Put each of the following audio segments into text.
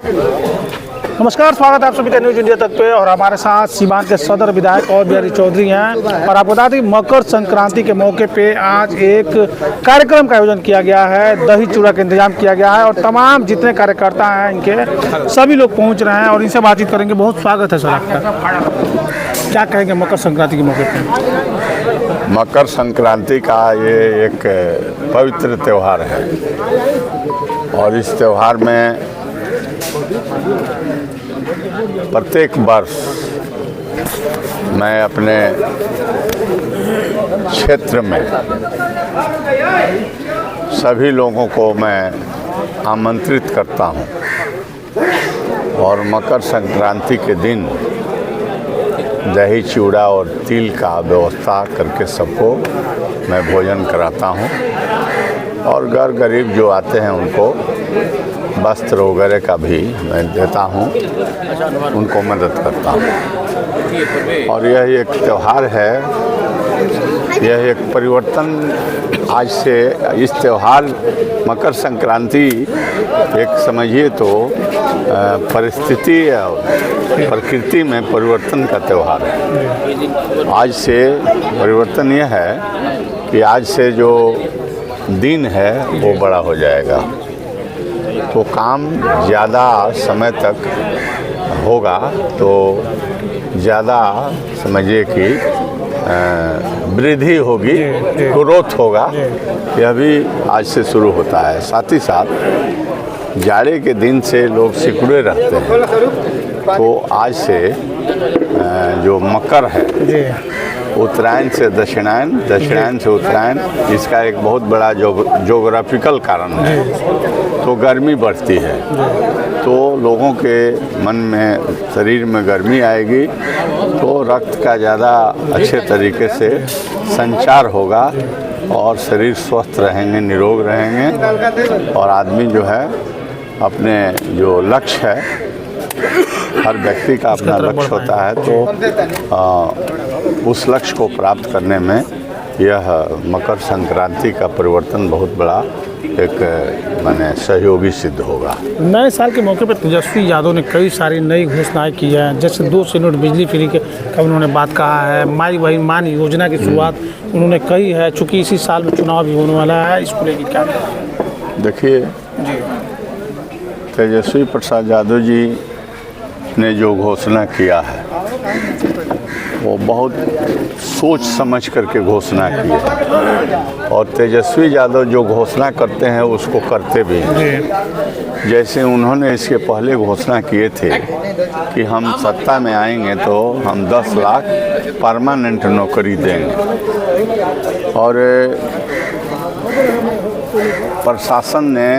नमस्कार, स्वागत है आप सभी का न्यूज इंडिया तक पे। और हमारे साथ सीवान के सदर विधायक और बिहारी चौधरी हैं। और आपको बता दें मकर संक्रांति के मौके पे आज एक कार्यक्रम का आयोजन किया गया है। दही चूड़ा का इंतजाम किया गया है और तमाम जितने कार्यकर्ता हैं इनके सभी लोग पहुंच रहे हैं और इनसे बातचीत करेंगे। बहुत स्वागत है सर आपका। क्या कहेंगे मकर संक्रांति के मौके पे? मकर संक्रांति का ये एक पवित्र त्यौहार है और इस त्यौहार में प्रत्येक वर्ष मैं अपने क्षेत्र में सभी लोगों को मैं आमंत्रित करता हूं और मकर संक्रांति के दिन दही चूड़ा और तिल का व्यवस्था करके सबको मैं भोजन कराता हूं और गरीब जो आते हैं उनको वस्त्र वगैरह का भी मैं देता हूं, उनको मदद करता हूं। और यह एक त्यौहार है, यह एक परिवर्तन आज से इस त्यौहार मकर संक्रांति एक समझिए तो परिस्थिति प्रकृति में परिवर्तन का त्यौहार है। आज से परिवर्तन यह है कि आज से जो दिन है वो बड़ा हो जाएगा, तो काम ज़्यादा समय तक होगा, तो ज़्यादा समझिए कि वृद्धि होगी, ग्रोथ होगा। यह भी आज से शुरू होता है। साथ ही साथ जाड़े के दिन से लोग सिकुड़े रहते हैं, तो आज से जो मकर है, उत्तरायण से दक्षिणायन, दक्षिणायन से उत्तरायण, इसका एक बहुत बड़ा जोग्राफिकल कारण है। तो गर्मी बढ़ती है, तो लोगों के मन में शरीर में गर्मी आएगी, तो रक्त का ज़्यादा अच्छे तरीके से संचार होगा और शरीर स्वस्थ रहेंगे, निरोग रहेंगे। और आदमी जो है अपने जो लक्ष्य है, हर व्यक्ति का अपना लक्ष्य होता है, तो उस लक्ष्य को प्राप्त करने में यह मकर संक्रांति का परिवर्तन बहुत बड़ा एक माने सहयोगी सिद्ध होगा। नए साल के मौके पर तेजस्वी यादव ने कई सारी नई घोषणाएं की हैं, जैसे 2 यूनिट बिजली फ्री का उन्होंने बात कहा है। माई बहन मान योजना की शुरुआत उन्होंने कही है। चूँकि इसी साल में चुनाव भी होने वाला है, इसको लेकर क्या? देखिए, तेजस्वी प्रसाद यादव जी ने जो घोषणा किया है वो बहुत सोच समझ करके घोषणा की है और तेजस्वी यादव जो घोषणा करते हैं उसको करते भी हैं। जैसे उन्होंने इसके पहले घोषणा किए थे कि हम सत्ता में आएंगे तो हम 10 लाख परमानेंट नौकरी देंगे। और प्रशासन ने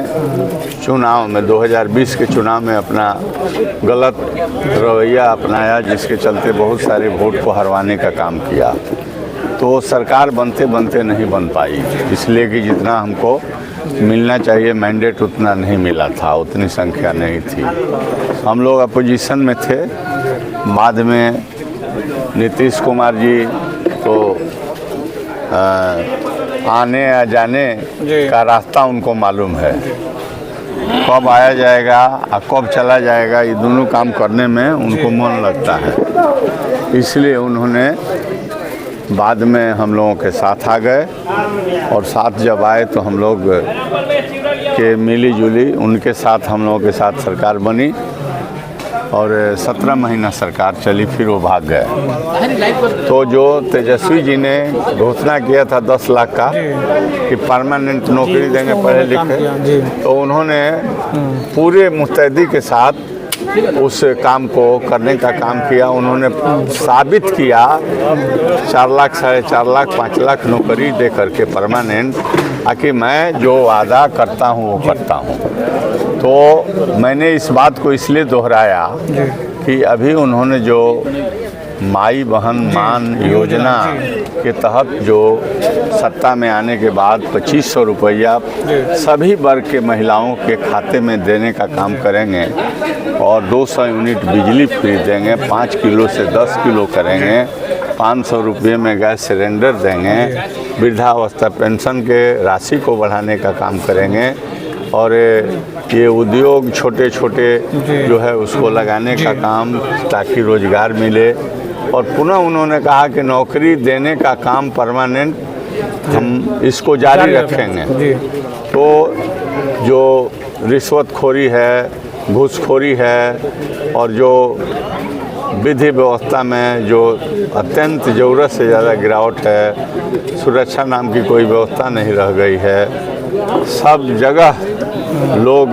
चुनाव में 2020 के चुनाव में अपना गलत रवैया अपनाया, जिसके चलते बहुत सारे वोट को हरवाने का काम किया। तो सरकार बनते बनते नहीं बन पाई, इसलिए कि जितना हमको मिलना चाहिए मैंडेट उतना नहीं मिला था, उतनी संख्या नहीं थी। हम लोग अपोजिशन में थे। बाद में नीतीश कुमार जी तो आने या जाने का रास्ता उनको मालूम है, कब आया जाएगा और कब चला जाएगा, ये दोनों काम करने में उनको मन लगता है। इसलिए उन्होंने बाद में हम लोगों के साथ आ गए और साथ जब आए तो हम लोग के मिली जुली उनके साथ हम लोगों के साथ सरकार बनी और 17 महीना सरकार चली, फिर वो भाग गए। तो जो तेजस्वी जी ने घोषणा किया था 10 लाख का कि परमानेंट नौकरी देंगे पढ़े लिखे, तो उन्होंने पूरे मुस्तैदी के साथ उस काम को करने का काम किया। उन्होंने साबित किया 4 लाख, 4.5 लाख, 5 लाख नौकरी दे करके परमानेंट, ताकि मैं जो वादा करता हूँ वो करता हूँ। तो मैंने इस बात को इसलिए दोहराया कि अभी उन्होंने जो माई बहन मान योजना के तहत जो सत्ता में आने के बाद 2500 रुपया सभी वर्ग के महिलाओं के खाते में देने का काम करेंगे और 200 यूनिट बिजली फ्री देंगे, 5 किलो से 10 किलो करेंगे, 500 रुपये में गैस सिलेंडर देंगे, वृद्धावस्था पेंशन के राशि को बढ़ाने का काम करेंगे और ये उद्योग छोटे छोटे जो है उसको लगाने का काम, ताकि रोजगार मिले। और पुनः उन्होंने कहा कि नौकरी देने का काम परमानेंट हम इसको जारी रखेंगे। तो जो रिश्वतखोरी है, घूसखोरी है, और जो विधि व्यवस्था में जो अत्यंत ज़रूरत से ज़्यादा गिरावट है, सुरक्षा नाम की कोई व्यवस्था नहीं रह गई है, सब जगह लोग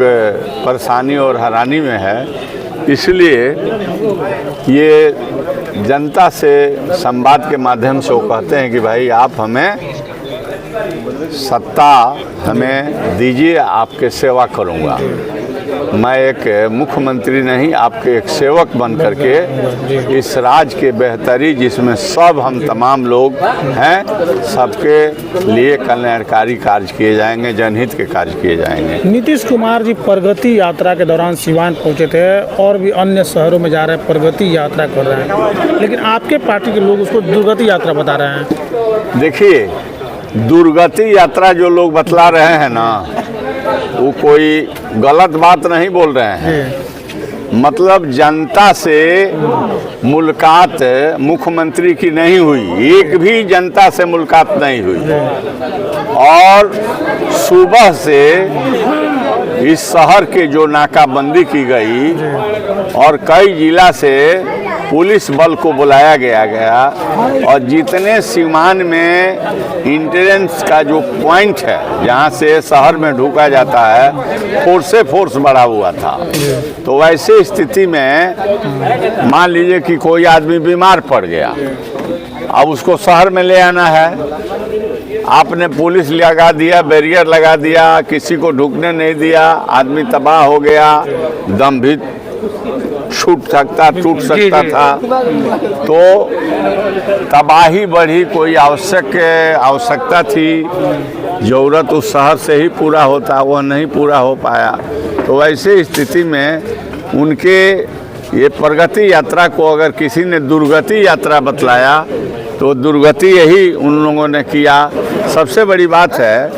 परेशानी और हैरानी में है। इसलिए ये जनता से संवाद के माध्यम से वो कहते हैं कि भाई आप हमें सत्ता हमें दीजिए, आपके सेवा करूंगा। मैं एक मुख्यमंत्री नहीं, आपके एक सेवक बन करके इस राज्य के बेहतरी, जिसमें सब हम तमाम लोग हैं, सबके लिए कल्याणकारी कार्य किए जाएंगे, जनहित के कार्य किए जाएंगे। नीतीश कुमार जी प्रगति यात्रा के दौरान सिवान पहुंचे थे और भी अन्य शहरों में जा रहे हैं, प्रगति यात्रा कर रहे हैं, लेकिन आपके पार्टी के लोग उसको दुर्गति यात्रा बता रहे हैं। देखिए, दुर्गति यात्रा जो लोग बतला रहे हैं ना, वो कोई गलत बात नहीं बोल रहे हैं। मतलब जनता से मुलाकात मुख्यमंत्री की नहीं हुई, एक भी जनता से मुलाकात नहीं हुई। और सुबह से इस शहर के जो नाकाबंदी की गई और कई जिला से पुलिस बल को बुलाया गया और जितने सीमान में इंट्रेंस का जो पॉइंट है जहां से शहर में ढुका जाता है, फोर्स बढ़ा हुआ था। तो वैसे स्थिति में मान लीजिए कि कोई आदमी बीमार पड़ गया, अब उसको शहर में ले आना है, आपने पुलिस लगा दिया, बैरियर लगा दिया, किसी को ढुकने नहीं दिया, आदमी तबाह हो गया, दम भी टूट सकता था। तो तबाही बढ़ी, कोई आवश्यकता थी, ज़रूरत उस शहर से ही पूरा होता, वह नहीं पूरा हो पाया। तो वैसे स्थिति में उनके ये प्रगति यात्रा को अगर किसी ने दुर्गति यात्रा बतलाया तो दुर्गति यही उन लोगों ने किया। सबसे बड़ी बात है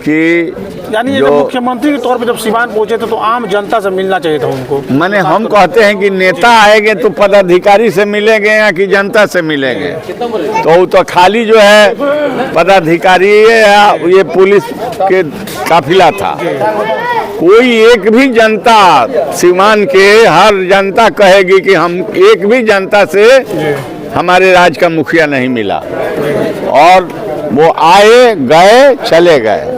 कि यानी जो मुख्यमंत्री के तौर पे जब सिवान पहुंचे थे तो आम जनता से मिलना चाहिए था उनको। माने हम कहते हैं कि नेता आएंगे तो पदाधिकारी से मिलेंगे या कि जनता से मिलेंगे, तो वो तो खाली जो है पदाधिकारी या ये पुलिस के काफिला था। कोई एक भी जनता सिवान के हर जनता कहेगी कि हम एक भी जनता से हमारे राज्य का मुखिया नहीं मिला, और वो आए गए चले गए।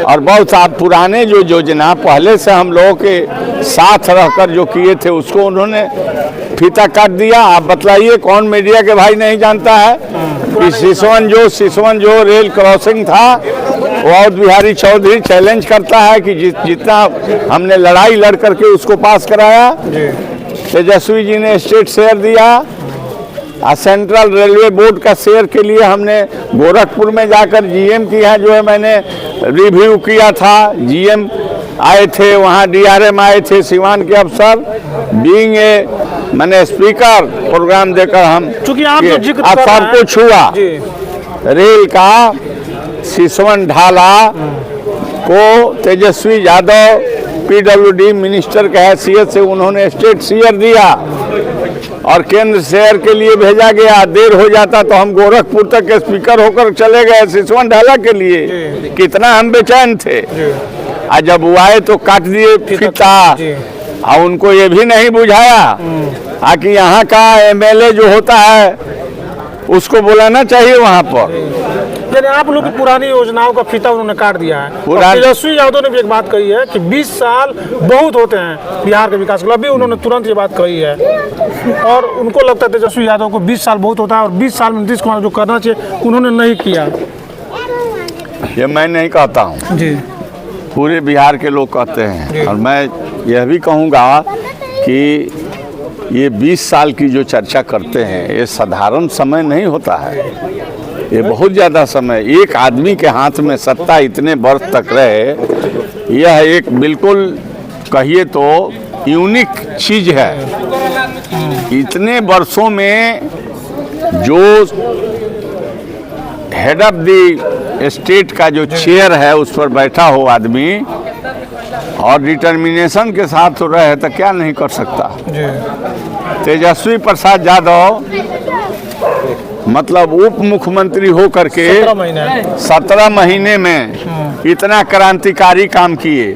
और बहुत पुराने जो योजना पहले से हम लोगों के साथ रहकर जो किए थे उसको उन्होंने फीता काट दिया। आप बतलाइए कौन मीडिया के भाई नहीं जानता है कि सिसवन जो रेल क्रॉसिंग था, और बिहारी चौधरी चैलेंज करता है कि जितना हमने लड़ाई लड़ करके उसको पास कराया। तेजस्वी जी ने स्टेट शेयर दिया, सेंट्रल रेलवे बोर्ड का शेयर के लिए हमने गोरखपुर में जाकर जीएम की है जो है मैंने रिव्यू किया था। जीएम आए थे, वहाँ डीआरएम आए थे, सिवान के अफसर बीइंग ए मैंने स्पीकर प्रोग्राम देकर हम चूंकि आप जो जिक्र आप सबको छुआ रेल का सिसवन ढाला को तेजस्वी यादव पीडब्ल्यूडी मिनिस्टर के हैसियत से उन्होंने स्टेट शेयर दिया और केंद्र शेयर के लिए भेजा गया। देर हो जाता तो हम गोरखपुर तक के स्पीकर होकर चले गए सिसवन ढाला के लिए। कितना हम बेचैन थे। आज जब वो आए तो काट दिए फीता, और उनको ये भी नहीं बुझाया कि यहाँ का एमएलए जो होता है उसको बुलाना चाहिए वहाँ पर। यानी आप लोग की पुरानी योजनाओं का फीता उन्होंने काट दिया है। तेजस्वी यादव ने भी एक बात कही है कि 20 साल बहुत होते हैं बिहार के विकास को, अभी उन्होंने तुरंत ये बात कही है। और उनको लगता है तेजस्वी यादव को 20 साल बहुत होता है और 20 साल में नीतीश कुमार जो करना चाहिए उन्होंने नहीं किया। ये मैं नहीं कहता हूँ जी, पूरे बिहार के लोग कहते हैं। और मैं यह भी कहूँगा कि ये 20 साल की जो चर्चा करते हैं ये साधारण समय नहीं होता है, ये बहुत ज़्यादा समय। एक आदमी के हाथ में सत्ता इतने वर्ष तक रहे, यह एक बिल्कुल कहिए तो यूनिक चीज़ है। इतने वर्षों में जो हेड ऑफ द स्टेट का जो चेयर है उस पर बैठा हो आदमी, और डिटर्मिनेशन के साथ तो रहे तो क्या नहीं कर सकता। तेजस्वी प्रसाद यादव मतलब उप मुख्यमंत्री हो करके 17 महीने में इतना क्रांतिकारी काम किए।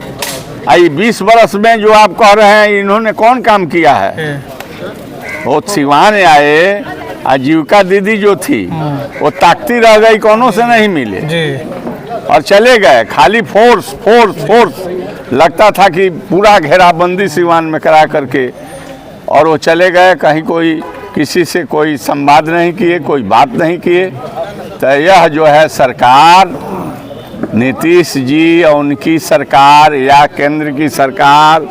आई 20 वर्ष में जो आप कह रहे हैं इन्होंने कौन काम किया है? वो सिवान आए, आजीविका दीदी जो थी वो ताकती रह गई, कौनों से नहीं मिले और चले गए। खाली फोर्स फोर्स फोर्स लगता था कि पूरा घेराबंदी सिवान में करा करके, और वो चले गए। कहीं कोई किसी से कोई संवाद नहीं किए, कोई बात नहीं किए। तो यह जो है सरकार, नीतीश जी और उनकी सरकार या केंद्र की सरकार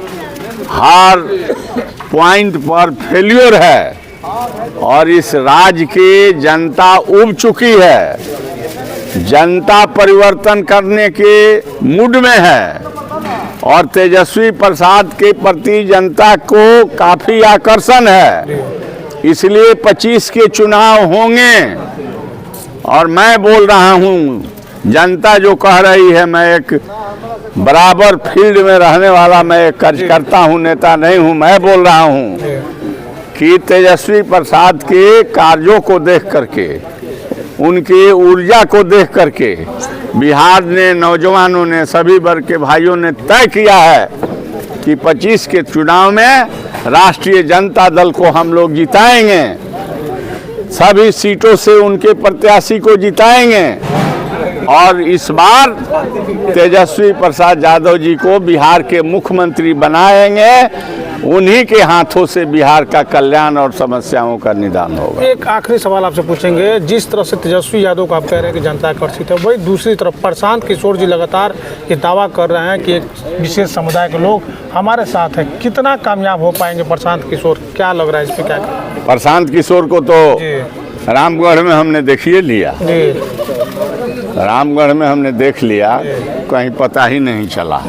हर पॉइंट पर फेल्योर है और इस राज्य की जनता उब चुकी है। जनता परिवर्तन करने के मूड में है और तेजस्वी प्रसाद के प्रति जनता को काफ़ी आकर्षण है। इसलिए 25 के चुनाव होंगे और मैं बोल रहा हूँ, जनता जो कह रही है, मैं एक बराबर फील्ड में रहने वाला मैं एक कार्यकर्ता हूँ, नेता नहीं हूँ। मैं बोल रहा हूँ कि तेजस्वी प्रसाद के कार्यों को देख करके, उनकी ऊर्जा को देख करके बिहार ने, नौजवानों ने, सभी वर्ग के भाइयों ने तय किया है कि 25 के चुनाव में राष्ट्रीय जनता दल को हम लोग जिताएंगे, सभी सीटों से उनके प्रत्याशी को जिताएंगे और इस बार तेजस्वी प्रसाद यादव जी को बिहार के मुख्यमंत्री बनाएंगे। उन्हीं के हाथों से बिहार का कल्याण और समस्याओं का निदान होगा। एक आखिरी सवाल आपसे पूछेंगे, जिस तरह से तेजस्वी यादव को आप कह रहे हैं कि जनता आकर्षित है, वही दूसरी तरफ प्रशांत किशोर जी लगातार ये दावा कर रहे हैं कि एक विशेष समुदाय के लोग हमारे साथ हैं। कितना कामयाब हो पाएंगे प्रशांत किशोर, क्या लग रहा है इस पर? क्या प्रशांत किशोर को तो रामगढ़ में हमने देखिए लिया, रामगढ़ में हमने देख लिया, कहीं पता ही नहीं चला।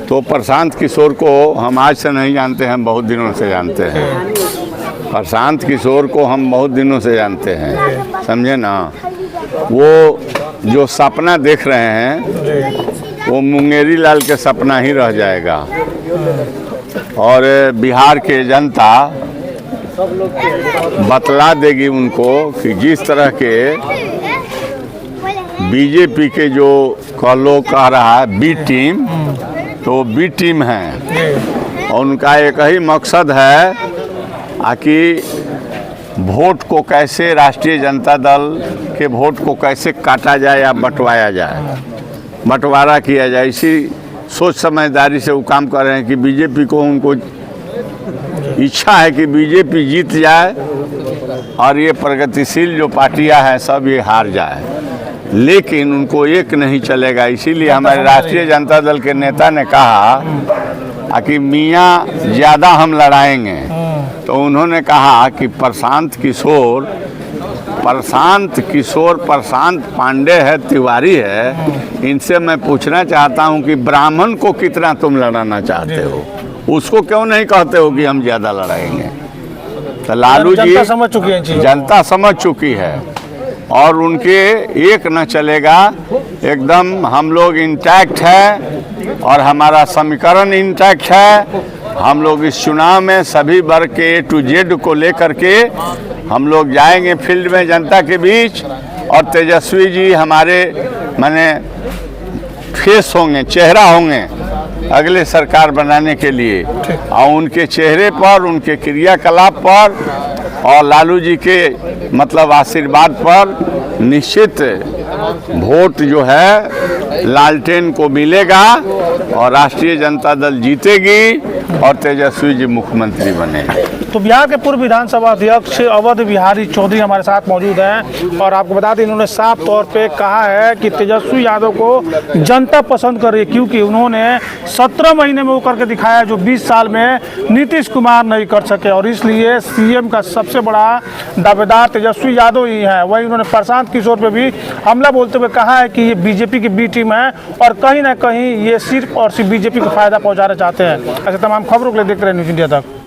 तो प्रशांत किशोर को हम आज से नहीं जानते हैं, बहुत दिनों से जानते हैं। प्रशांत किशोर को हम बहुत दिनों से जानते हैं, समझे ना। वो जो सपना देख रहे हैं वो मुंगेरी लाल के सपना ही रह जाएगा और बिहार के जनता बतला देगी उनको कि जिस तरह के बीजेपी के जो कह रहा है बी टीम, तो बी टीम है और उनका एक ही मकसद है कि वोट को कैसे, राष्ट्रीय जनता दल के वोट को कैसे काटा जाए या बंटवाया जाए, बंटवारा किया जाए। इसी सोच समझदारी से वो काम कर रहे हैं कि बीजेपी को, उनको इच्छा है कि बीजेपी जीत जाए और ये प्रगतिशील जो पार्टियां हैं सब ये हार जाए, लेकिन उनको एक नहीं चलेगा। इसीलिए हमारे राष्ट्रीय जनता दल के नेता ने कहा कि मियाँ ज़्यादा हम लड़ाएंगे। तो उन्होंने कहा कि प्रशांत पांडे है, तिवारी है, इनसे मैं पूछना चाहता हूं कि ब्राह्मण को कितना तुम लड़ाना चाहते हो, उसको क्यों नहीं कहते हो कि हम ज़्यादा लड़ाएंगे। तो लालू जी, जनता समझ चुकी है और उनके एक न चलेगा। एकदम हम लोग इंटैक्ट है और हमारा समीकरण इंटैक्ट है। हम लोग इस चुनाव में सभी वर्ग के A to Z को लेकर के हम लोग जाएंगे फील्ड में जनता के बीच और तेजस्वी जी हमारे माने फेस होंगे, चेहरा होंगे अगले सरकार बनाने के लिए, और उनके चेहरे पर, उनके क्रियाकलाप पर और लालू जी के मतलब आशीर्वाद पर निश्चित वोट जो है लालटेन को मिलेगा और राष्ट्रीय जनता दल जीतेगी और तेजस्वी जी मुख्यमंत्री बने। तो बिहार के पूर्व विधानसभा अध्यक्ष अवध बिहारी चौधरी हमारे साथ मौजूद हैं और आपको बता दें इन्होंने साफ तौर पे कहा है कि तेजस्वी यादव को जनता पसंद कर रही है, क्योंकि उन्होंने 17 महीने में वो करके दिखाया जो 20 साल में नीतीश कुमार नहीं कर सके, और इसलिए सीएम का सबसे बड़ा दावेदार तेजस्वी यादव ही है। वही उन्होंने प्रशांत किशोर पे भी हमला बोलते हुए कहा है कि ये बीजेपी की बी टीम है और कहीं ना कहीं ये सिर्फ और सिर्फ बीजेपी को फायदा पहुंचाना चाहते हैं। ऐसे तमाम खबरों के लिए देखते रहे न्यूज़ इंडिया तक।